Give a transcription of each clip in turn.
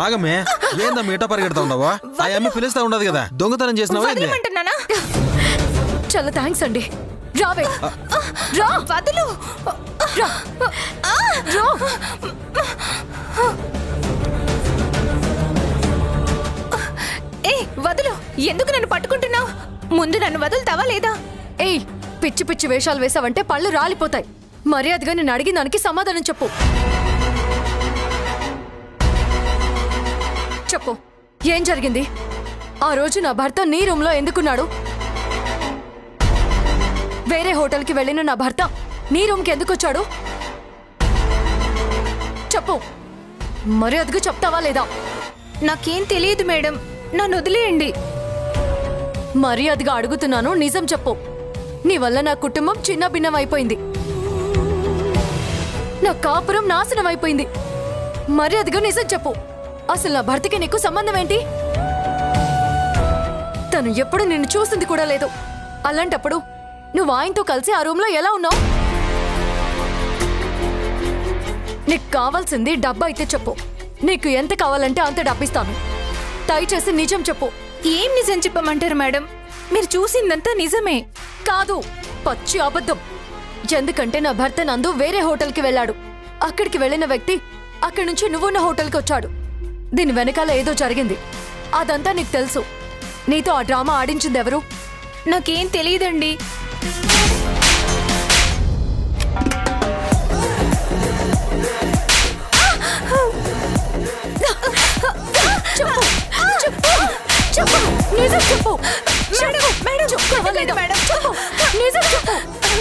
ఆగమే ఏందమ్మా ఇట పరిగెడతా ఉండవా ఆ అమ్మ పిలుస్తా ఉండదు కదా దొంగతనం చేసినావా చాలా థ్యాంక్స్ అండి రావే రా వదులు రా రా వదులు ఎందుకు నన్ను పట్టుకుంటున్నావు ముందు నన్ను వదులుతావా లేదా ఏయ్ పిచ్చి పిచ్చి వేషాలు వేసావంటే పళ్ళు రాలిపోతాయి మర్యాదగా నేను అడిగిన దానికి సమాధానం చెప్పు చెప్పు ఏం జరిగింది ఆ రోజు నా భర్త నీ రూమ్ లో ఎందుకున్నాడు వేరే హోటల్ కి వెళ్ళిన నా భర్త నీ రూమ్ కి ఎందుకు వచ్చాడు చెప్పు మర్యాదగా చెప్తావా లేదా నాకేం తెలియదు మేడం నన్ను వదిలేయండి మర్యాదగా అడుగుతున్నాను నిజం చెప్పు నీ వల్ల నా కుటుంబం చిన్న భిన్నం అయిపోయింది నా కాపురం నాశనం అయిపోయింది మర్యాదగా నిజం చెప్పు అసలు నా భర్తకి నీకు సంబంధం ఏంటి తను ఎప్పుడు నిన్ను చూసింది కూడా లేదు అలాంటప్పుడు నువ్వు ఆయనతో కలిసి ఆ రూమ్ లో ఎలా ఉన్నావు నీకు కావాల్సింది డబ్బు అయితే చెప్పు నీకు ఎంత కావాలంటే అంత డబ్బిస్తాను దయచేసి నిజం చెప్పు ఏం నిజం చెప్పమంటారు మేడం మీరు చూసిందంతా నిజమే కాదు పచ్చి అబద్ధం ఎందుకంటే నా భర్త నందు వేరే హోటల్కి వెళ్ళాడు అక్కడికి వెళ్ళిన వ్యక్తి అక్కడి నుంచి నువ్వున్న హోటల్కి వచ్చాడు దీని వెనకాల ఏదో జరిగింది అదంతా నీకు తెలుసు నీతో ఆ డ్రామా ఆడించింది ఎవరు నాకేం తెలియదండి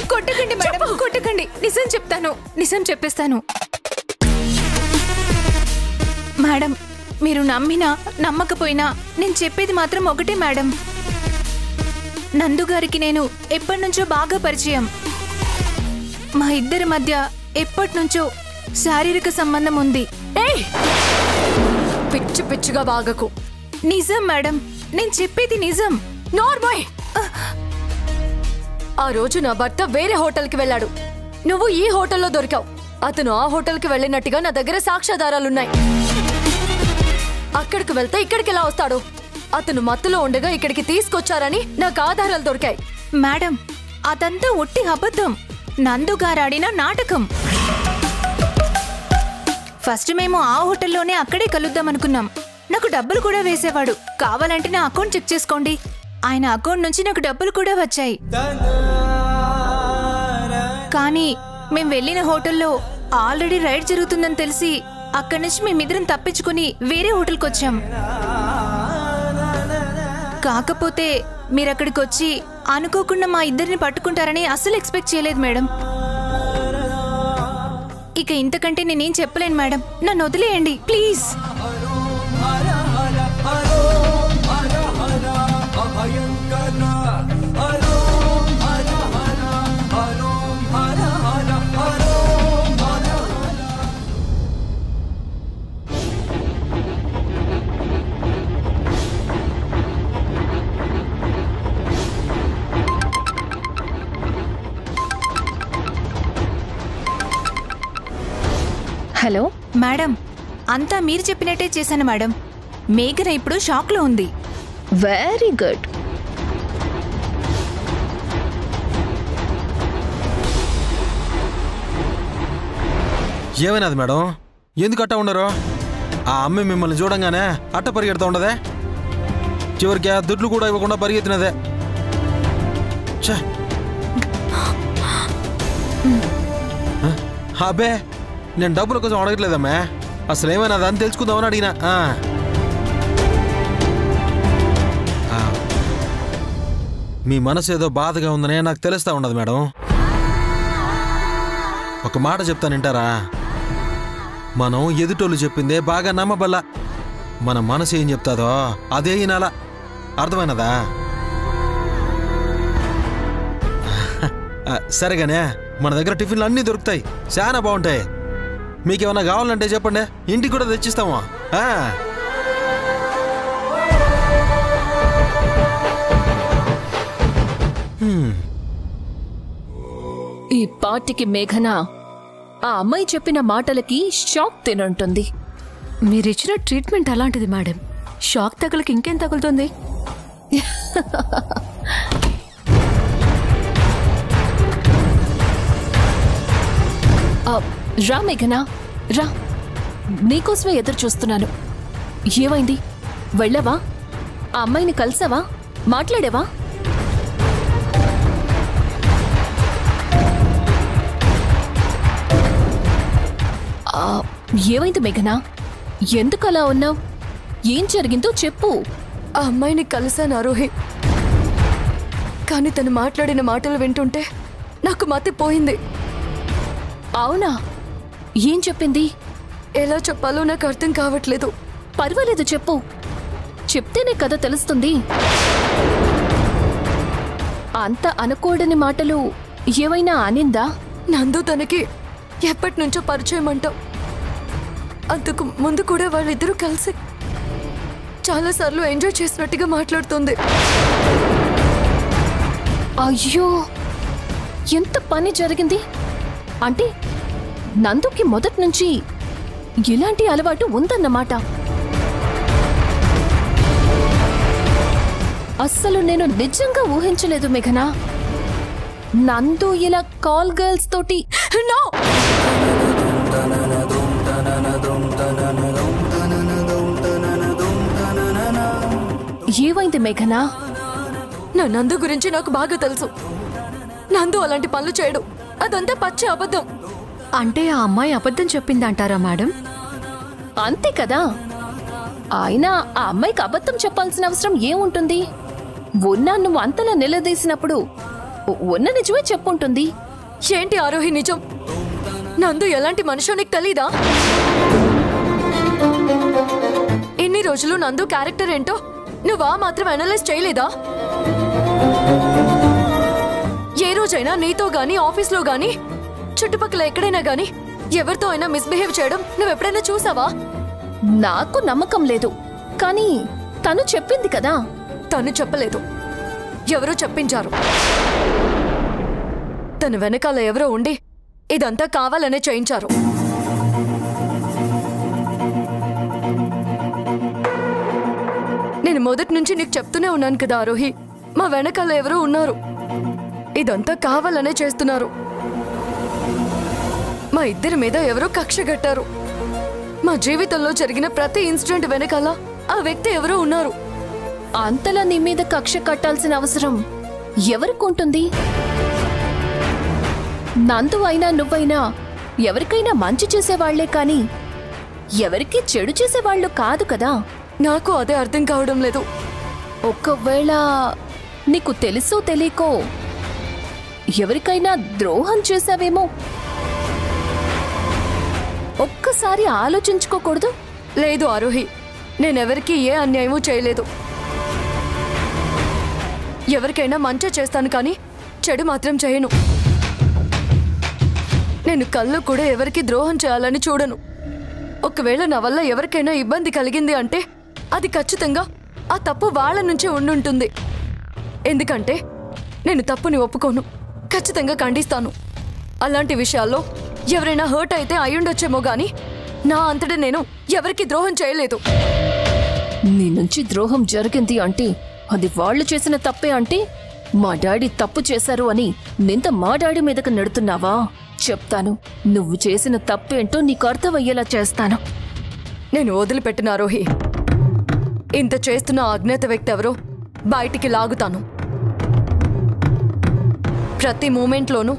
కొట్టకండి మేడం కొట్టకండి నిజం చెప్తాను నిజం చెప్పేస్తాను మేడం మీరు నమ్మినా నమ్మకపోయినా నేను చెప్పేది మాత్రం ఒకటే మేడం నందు గారికి నేను ఎప్పటి నుంచో బాగా పరిచయం మా ఇద్దరి మధ్య ఎప్పటి నుంచో శారీరక సంబంధం ఉంది పిచ్చి పిచ్చిగా బాగకు నిజం మేడం నేను చెప్పేది నిజం నార్మల్ ఆ రోజు నా భర్త వేరే హోటల్కి వెళ్ళాడు నువ్వు ఈ హోటల్లో దొరికావు అతను ఆ హోటల్కి వెళ్ళినట్టుగా నా దగ్గర సాక్ష్యాధారాలున్నాయి అక్కడికి వెళ్తే ఇక్కడికి ఎలా వస్తాడు అతను మత్తులో ఉండగా ఇక్కడికి తీసుకొచ్చారని నాకు ఆధారాలు దొరికాయి మేడం అదంతా ఒట్టి అబద్ధం నందు గారాడిన నాటకం ఫస్ట్ మేము ఆ హోటల్లోనే అక్కడే కలుద్దాం అనుకున్నాం నాకు డబ్బులు కూడా వేసేవాడు కావాలంటే నా అకౌంట్ చెక్ చేసుకోండి ఆయన అకౌంట్ నుంచి నాకు డబ్బులు కూడా వచ్చాయి కానీ మేము వెళ్ళిన హోటల్లో ఆల్రెడీ రైడ్ జరుగుతుందని తెలిసి అక్కడి నుంచి మేమిద్దరం తప్పించుకుని వేరే హోటల్కి వచ్చాం కాకపోతే మీరు అక్కడికి వచ్చి అనుకోకుండా మా ఇద్దరిని పట్టుకుంటారని అస్సలు ఎక్స్పెక్ట్ చేయలేదు మేడం ఇక ఇంతకంటే నేనేం చెప్పలేను మేడం నన్ను వదిలేయండి ప్లీజ్ హలో మేడం అంతా మీరు చెప్పినట్టే చేశాను మేడం మేఘన ఇప్పుడు షాక్లో ఉంది వెరీ గుడ్ ఏమైనది మేడం ఎందుకు అట్ట ఉండరు ఆ అమ్మాయి మిమ్మల్ని చూడంగానే అట్ట పరిగెడతా ఉండదే చివరికి ఆ దుడ్లు కూడా ఇవ్వకుండా పరిగెత్తినదే అబ్బే నేను డబ్బుల కోసం అడగట్లేదమ్మా అసలు ఏమైనా దాన్ని తెలుసుకుందామని అడిగినా మీ మనసు ఏదో బాధగా ఉందనే నాకు తెలుస్తా ఉండదు మేడం ఒక మాట చెప్తానంటారా మనం ఎదుటోళ్ళు చెప్పిందే బాగా నమ్మబల్లా మన మనసు ఏం చెప్తాదో అదే ఈనాలా అర్థమైనదా సరేగానే మన దగ్గర టిఫిన్లు అన్నీ దొరుకుతాయి చాలా బాగుంటాయి మీకేమన్నా కావాలంటే చెప్పండి ఇంటికి కూడా తెచ్చిస్తాము ఈ పార్టీకి మేఘన ఆ అమ్మాయి చెప్పిన మాటలకి షాక్ తినుంటుంది మీరిచ్చిన ట్రీట్మెంట్ అలాంటిది మేడం. షాక్ తగలకి ఇంకేం తగులుతుంది? రా మేఘనా, రా. నీకోసమే ఎదురు చూస్తున్నాను. ఏమైంది? వెళ్ళవా? ఆ అమ్మాయిని కలిసావా? మాట్లాడేవా? ఏమైంది మేఘనా? ఎందుకు అలా ఉన్నావు? ఏం జరిగిందో చెప్పు. ఆ అమ్మాయిని కలిసాను ఆరోహి. కానీ తను మాట్లాడిన మాటలు వింటుంటే నాకు మతి పోయింది. అవునా? ఏం చెప్పింది? ఎలా చెప్పాలో నాకు అర్థం కావట్లేదు. పర్వాలేదు, చెప్పు. చెప్తేనే కదా తెలుస్తుంది. అంత అనకూడని మాటలు ఏవైనా అనిందా? నందు తనకి ఎప్పటి నుంచో పరిచయం అంటాం. అంతకు ముందు కూడా వాళ్ళిద్దరూ కలిసి చాలాసార్లు ఎంజాయ్ చేసినట్టుగా మాట్లాడుతుంది. అయ్యో, ఎంత పని జరిగింది! అంటే నందుకి మొదటి నుంచి ఇలాంటి అలవాటు ఉందన్నమాట. అస్సలు నేను నిజంగా ఊహించలేదు మేఘనా. నందు ఇలా కాల్ గర్ల్స్ తోటి. నో! ఏమైంది మేఘనా? నా నందు గురించి నాకు బాగా తెలుసు. నందు అలాంటి పనులు చేయడు. అదంతా పచ్చి అబద్ధం. అంటే ఆ అమ్మాయి అబద్ధం చెప్పిందంటారా మేడం? అంతే కదా. అయినా ఆ అమ్మాయికి అబద్ధం చెప్పాల్సిన అవసరం ఏముంటుంది? ఉన్నా నువ్వు అంతలా నిలదీసినప్పుడు ఉన్న నిజమే చెప్పుంటుంది. ఏంటి ఆరోహి నిజం? నందు ఎలాంటి మనిషో నీకు తెలీదా? ఇన్ని రోజులు నందు క్యారెక్టర్ ఏంటో నువ్వా మాత్రం అనలైజ్ చేయలేదా? ఏ రోజైనా నీతో గానీ ఆఫీస్లో గానీ చుట్టుపక్కల ఎక్కడైనా గానీ ఎవరితో అయినా మిస్బిహేవ్ చేయడం నువ్వెప్పుడైనా చూసావా? నాకు నమ్మకం లేదు. కానీ తను చెప్పింది కదా. తను చెప్పలేదు, ఎవరో చెప్పించారు. తన వెనకాల ఎవరో ఉండి ఇదంతా కావాలనే చేయించారు. నేను మొదటి నుంచి నీకు చెప్తూనే ఉన్నాను కదా ఆరోహి, మా వెనకాల ఎవరో ఉన్నారు. ఇదంతా కావాలనే చేస్తున్నారు. మా ఇద్దరి మీద ఎవరో కక్ష కట్టారు. మా జీవితంలో జరిగిన ప్రతి ఇన్సిడెంట్ వెనకాల ఆ వ్యక్తి ఎవరో ఉన్నారు. అంతలా నీ మీద కక్ష కట్టాల్సిన అవసరం ఎవరికుంటుంది? నందు అయినా నువ్వైనా ఎవరికైనా మంచి చేసేవాళ్లే కాని ఎవరికి చెడు చేసేవాళ్లు కాదు కదా. నాకు అదే అర్థం కావడం లేదు. ఒక్కవేళ నీకు తెలుసో తెలియకో ఎవరికైనా ద్రోహం చేశావేమో. ఒక్కసారి ఆలోచించుకోకూడదు? లేదు ఆరోహి, నేనెవరికి ఏ అన్యాయమూ చేయలేదు. ఎవరికైనా మంచి చేస్తాను కానీ చెడు మాత్రం చేయను. నేను కళ్ళు కూడా ఎవరికి ద్రోహం చేయాలని చూడను. ఒకవేళ నా వల్ల ఎవరికైనా ఇబ్బంది కలిగింది అంటే అది ఖచ్చితంగా ఆ తప్పు వాళ్ళ నుంచే ఉండుంటుంది. ఎందుకంటే నేను తప్పుని ఒప్పుకోను, ఖచ్చితంగా ఖండిస్తాను. అలాంటి విషయాల్లో ఎవరైనా హర్ట్ అయితే అయ్యుండొచ్చేమో గాని నా అంతటా నేను ఎవరికి ద్రోహం చేయలేదు. నీ నుంచి ద్రోహం జరిగింది అంటే అది వాళ్ళు చేసిన తప్పే అంటే మా డాడీ తప్పు చేశారు అని నింద మా డాడీ మీదకు నెడుతున్నావా? చెప్తాను, నువ్వు చేసిన తప్పేంటో నీకు అర్థమయ్యేలా చేస్తాను. నేను వదిలిపెట్టిన ఆరోహి. ఇంత చేస్తున్న అజ్ఞాత వ్యక్తి ఎవరో బయటికి లాగుతాను. ప్రతి మూమెంట్లోనూ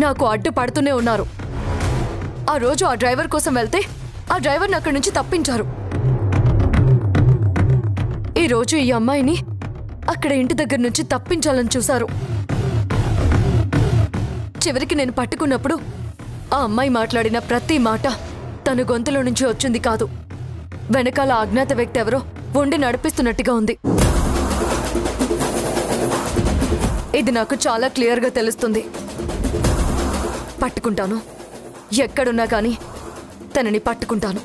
నాకు అడ్డుపడుతూనే ఉన్నారు. ఆ రోజు ఆ డ్రైవర్ కోసం వెళ్తే ఆ డ్రైవర్ని అక్కడి నుంచి తప్పించారు. ఈరోజు ఈ అమ్మాయిని అక్కడ ఇంటి దగ్గర నుంచి తప్పించాలని చూశారు. చివరికి నేను పట్టుకున్నప్పుడు ఆ అమ్మాయి మాట్లాడిన ప్రతి మాట తన గొంతులో నుంచి వచ్చింది కాదు, వెనకాల అజ్ఞాత వ్యక్తి ఎవరో వండి నడిపిస్తున్నట్టుగా ఉంది. ఇది నాకు చాలా క్లియర్గా తెలుస్తుంది. పట్టుకుంటాను, ఎక్కడున్నా కానీ తనని పట్టుకుంటాను.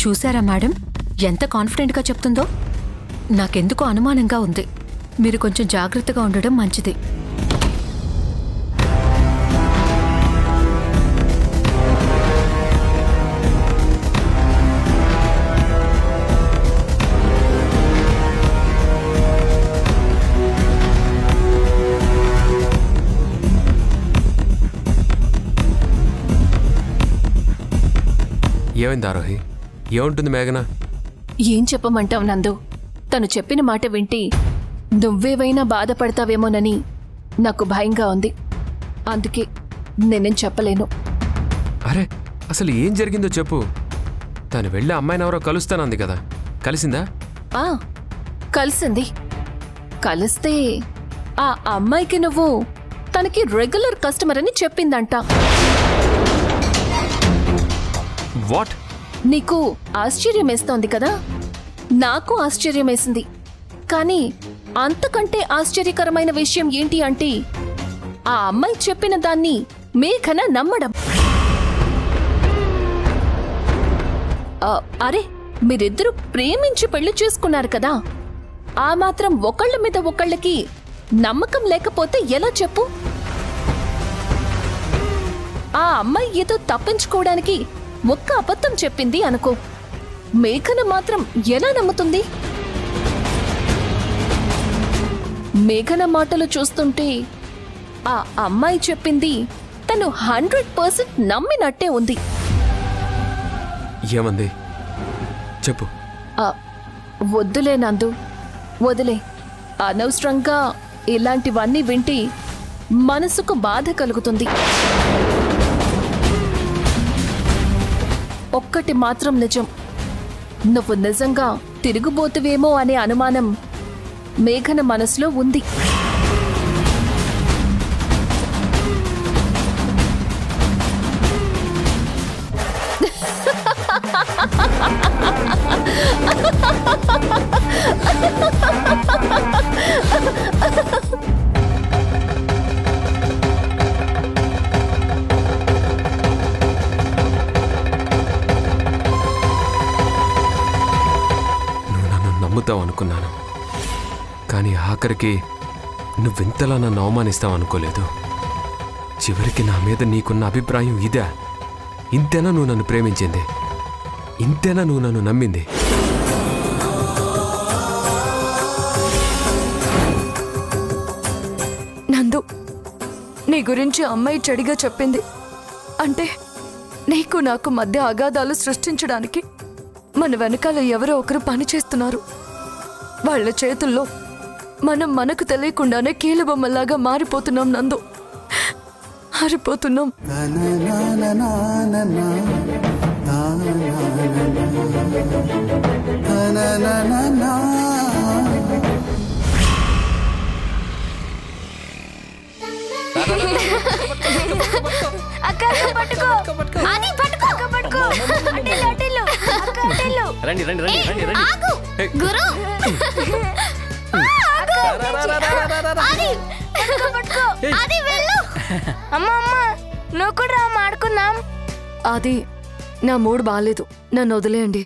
చూసారా మేడం ఎంత కాన్ఫిడెంట్గా చెప్తుందో? నాకెందుకో అనుమానంగా ఉంది. మీరు కొంచెం జాగ్రత్తగా ఉండడం మంచిది. ఏమైంది ఆరోహి? ఏముంటుంది మేఘన? ఏం చెప్పమంటావు నందు? తను చెప్పిన మాట వింటి నువ్వేవైనా బాధపడతావేమోనని నాకు భయంగా ఉంది. అందుకే నేనేం చెప్పలేను. అరే అసలు ఏం జరిగిందో చెప్పు. తను వెళ్ళి అమ్మాయినెవరో కలుస్తానంది కదా, కలిసిందా? కలిసింది. కలిస్తే ఆ అమ్మాయికి నువ్వు తనకి రెగ్యులర్ కస్టమర్ అని చెప్పిందంట. వాట్? నీకు ఆశ్చర్యమేస్తోంది కదా? నాకు ఆశ్చర్యమేసింది. కానీ అంతకంటే ఆశ్చర్యకరమైన విషయం ఏంటి అంటే ఆ అమ్మాయి చెప్పిన దాన్ని మేఘన నమ్మడం. అరే మీరిద్దరూ ప్రేమించి పెళ్లి చేసుకున్నారు కదా, ఆ మాత్రం ఒకళ్ళ మీద ఒకళ్ళకి నమ్మకం లేకపోతే ఎలా చెప్పు? ఆ అమ్మాయి ఏదో తప్పించుకోవడానికి ఒక్క అబద్ధం చెప్పింది అనుకో, మేఘన మాత్రం ఎలా నమ్ముతుంది? మేఘన మాటలు చూస్తుంటే ఆ అమ్మాయి చెప్పింది తను 100% నమ్మినట్టే ఉంది. ఏమంది చెప్పు. వద్దులే నందు, వదిలే. అనవసరంగా ఇలాంటివన్నీ వింటి మనసుకు బాధ కలుగుతుంది. ఒక్కటి మాత్రం నిజం, నువ్వు నిజంగా తిరుగుబోతువేమో అనే అనుమానం మేఘన మనసులో ఉంది. నమ్ముతావు అనుకున్నాను, కానీ ఆఖరికి నువ్వెంతలా నన్ను అవమానిస్తావు అనుకోలేదు. చివరికి నా మీద నీకున్న అభిప్రాయం ఇదే? ఇంతేనా నువ్వు నన్ను ప్రేమించింది? ఇంతేనా నువ్వు నన్ను నమ్మింది? నందు, నీ గురించి అమ్మాయి చెడిగా చెప్పింది అంటే నీకు నాకు మధ్య అగాధాలు సృష్టించడానికి మన వెనకాల ఎవరో ఒకరు పని చేస్తున్నారు. వాళ్ళ చేతుల్లో మనం మనకు తెలియకుండానే కీలుబొమ్మలాగా మారిపోతున్నాం నందు, మారిపోతున్నాం. నువ్వు కూడా మాడుకుందాం. అది నా మూడు బాలేదు, నన్ను వదిలేయండి.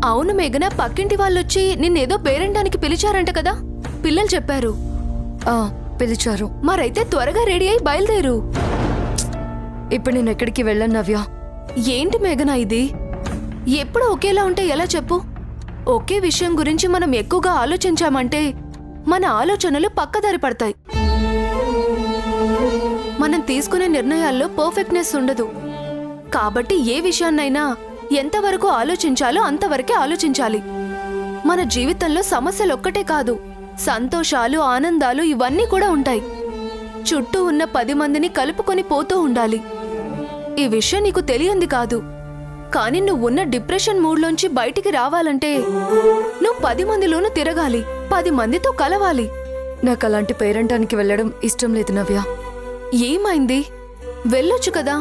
అవును మేఘన, పక్కింటి వాళ్ళొచ్చి నిన్నేదో పేరెంటానికి పిలిచారంట కదా? పిల్లలు చెప్పారు. పిలిచారు. మరైతే త్వరగా రెడీ అయి బయలుదేరు. ఇప్పుడు నేను ఎక్కడికి వెళ్ళను నవ్య. ఏంటి మేఘన ఇది? ఎప్పుడు ఒకేలా ఉంటే ఎలా చెప్పు? ఒకే విషయం గురించి మనం ఎక్కువగా ఆలోచించామంటే మన ఆలోచనలు పక్కదారి పడతాయి. మనం తీసుకునే నిర్ణయాల్లో పర్ఫెక్ట్నెస్ ఉండదు. కాబట్టి ఏ విషయాన్నైనా ఎంతవరకు ఆలోచించాలో అంతవరకే ఆలోచించాలి. మన జీవితంలో సమస్యలొక్కటే కాదు, సంతోషాలు, ఆనందాలు ఇవన్నీ కూడా ఉంటాయి. చుట్టూ ఉన్న 10 మందిని కలుపుకొని పోతూ ఉండాలి. ఈ విషయం నీకు తెలియంది కాదు, కానీ నువ్వున్న డిప్రెషన్ మూడ్లోంచి బయటికి రావాలంటే నువ్వు 10 మందిలోనూ తిరగాలి, 10 మందితో కలవాలి. నాకు అలాంటి పేరెంటానికి వెళ్ళడం ఇష్టం లేదు నవ్య. ఏమైంది? వెళ్ళొచ్చు కదా.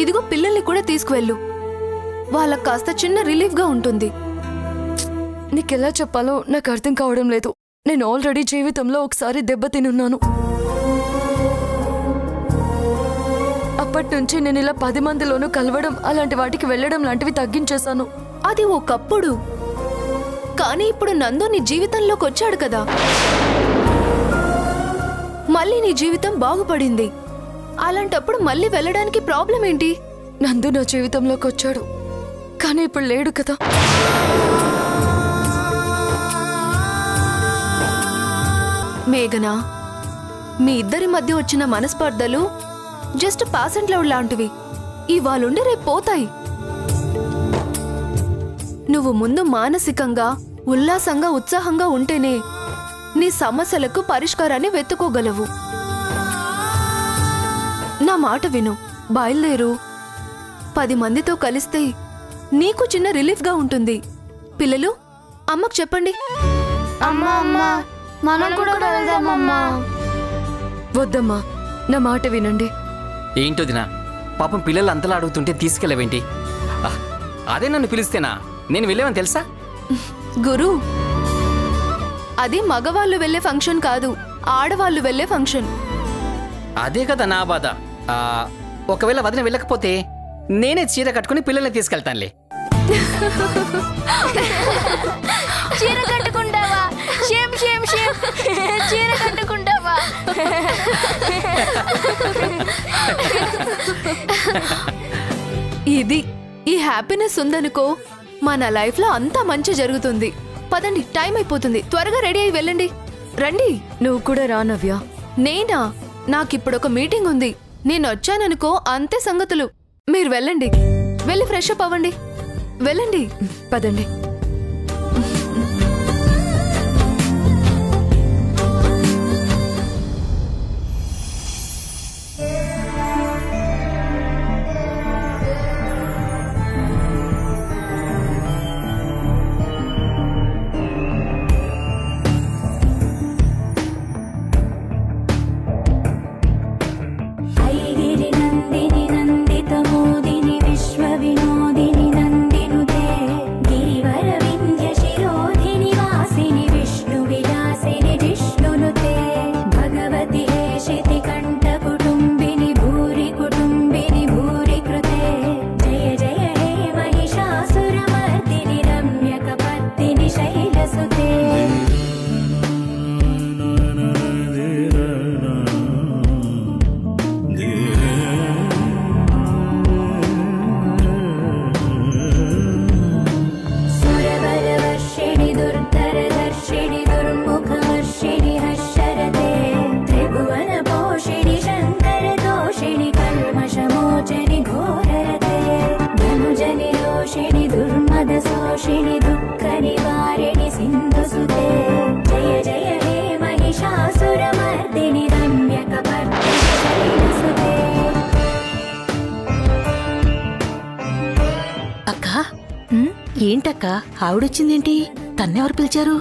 ఇదిగో పిల్లల్ని కూడా తీసుకువెళ్ళు, వాళ్ళకు కాస్త చిన్న రిలీఫ్గా ఉంటుంది. నీకెలా చెప్పాలో నాకు అర్థం కావడం లేదు. నేను ఆల్రెడీ జీవితంలో ఒకసారి దెబ్బతినున్నాను. అప్పటి నుంచి నేను ఇలా 10 మందిలోనూ కలవడం, అలాంటి వాటికి వెళ్ళడం లాంటివి తగ్గించేశాను. అది ఒకప్పుడు. కానీ ఇప్పుడు నందు నీ జీవితంలోకి వచ్చాడు కదా, మళ్ళీ నీ జీవితం బాగుపడింది. అలాంటప్పుడు మళ్ళీ వెళ్ళడానికి ప్రాబ్లం ఏంటి? నందు నా జీవితంలోకి వచ్చాడు, కానీ ఇప్పుడు లేడు కదా. మేఘనా, మీ ఇద్దరి మధ్య వచ్చిన మనస్పర్ధలు జస్ట్ పాస్ అండ్ లవ్ లాంటివి. ఇవాళుండి రేపు పోతాయి. నువ్వు ముందు మానసికంగా ఉల్లాసంగా ఉత్సాహంగా ఉంటేనే నీ సమస్యలకు పరిష్కారాన్ని వెతుకోగలవు. నా మాట విను, బయలుదేరు. 10 మందితో కలిస్తే నీకు చిన్న రిలీఫ్గా ఉంటుంది. పిల్లలు, అమ్మకు చెప్పండి. వద్దమ్మా, నా మాట వినండి. ఏంటోదినా, పాపం పిల్లలు అంతలా అడుగుతుంటే తీసుకెళ్ళవేంటి? అదే నన్ను పిలిస్తేనా నేను వెళ్ళేవని తెలుసా? గురు, అది మగవాళ్ళు వెళ్లే ఫంక్షన్ కాదు, ఆడవాళ్ళు వెళ్లే ఫంక్షన్. అదే కదా నా బాధ. ఒకవేళ వదిన వెళ్ళకపోతే నేనే చీర కట్టుకుని పిల్లల్ని తీసుకెళ్తానులే. చీర కట్టుకుంటావా? చీర కట్టుకుంటావా? ఇది ఈ హ్యాపీనెస్ ఉందనుకో, మన లైఫ్ లో అంతా మంచి జరుగుతుంది. పదండి, టైం అయిపోతుంది. త్వరగా రెడీ అయి వెళ్ళండి. రండి. నువ్వు కూడా రా నవ్య. నేనా? నాకిప్పుడు ఒక మీటింగ్ ఉంది. నేను వచ్చాననుకో అంతే సంగతులు. మీరు వెళ్ళండి, వెళ్ళి ఫ్రెష్ అప్ అవ్వండి. వెళ్ళండి, పదండి. ఏంటక్క ఆవిడొచ్చిందేంటి? తన్నెవరు పిలిచారు?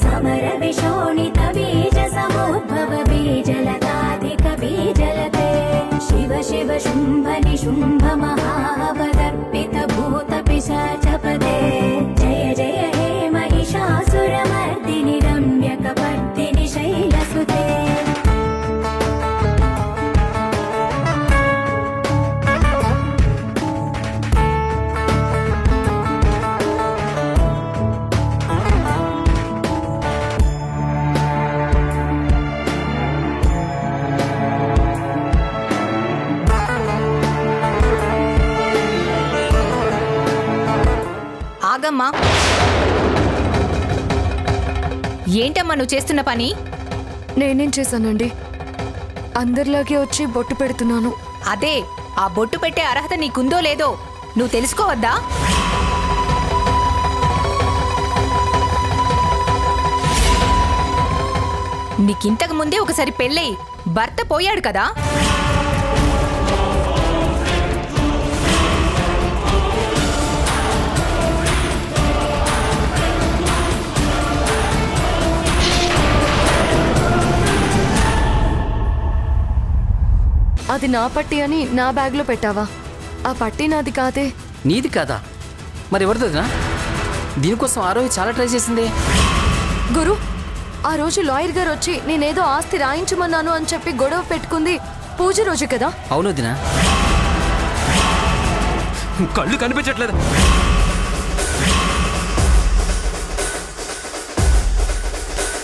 సమర విశోణిత బీజ సముద్భవ బీజలతాధిక బీజలతే శివ శివ శుంభ నిశుంభ మహావదర్పిత భూత పిశాచపదే జయ జయ హే మహిషాసురమర్దిని రమ్యకపర్దిని శైలసుతే. ఆగమ్మా, ఏంటమ్మా నువ్వు చేస్తున్న పని? నేనేం చేశానండి? అందరిలాగే వచ్చి బొట్టు పెడుతున్నాను. అదే, ఆ బొట్టు పెట్టే అర్హత నీకుందో లేదో నువ్వు తెలుసుకోవద్దా? నీకింతకు ముందే ఒకసారి పెళ్ళై భర్త పోయాడు కదా. అది నా పట్టి అని నా బ్యాగ్లో పెట్టావా? ఆ పట్టి నాది కాదే. నీది కాదా? మరి ఎవరిదోదినా? దీనికోసం ఆరోహి చాలా ట్రై చేసింది. గురు, ఆ రోజు లాయర్ గారు వచ్చి నేనేదో ఆస్తి రాయించమన్నాను అని చెప్పి గొడవ పెట్టుకుంది పూజ రోజు కదా? అవును వదినా. కళ్ళు కనిపించట్లేదు.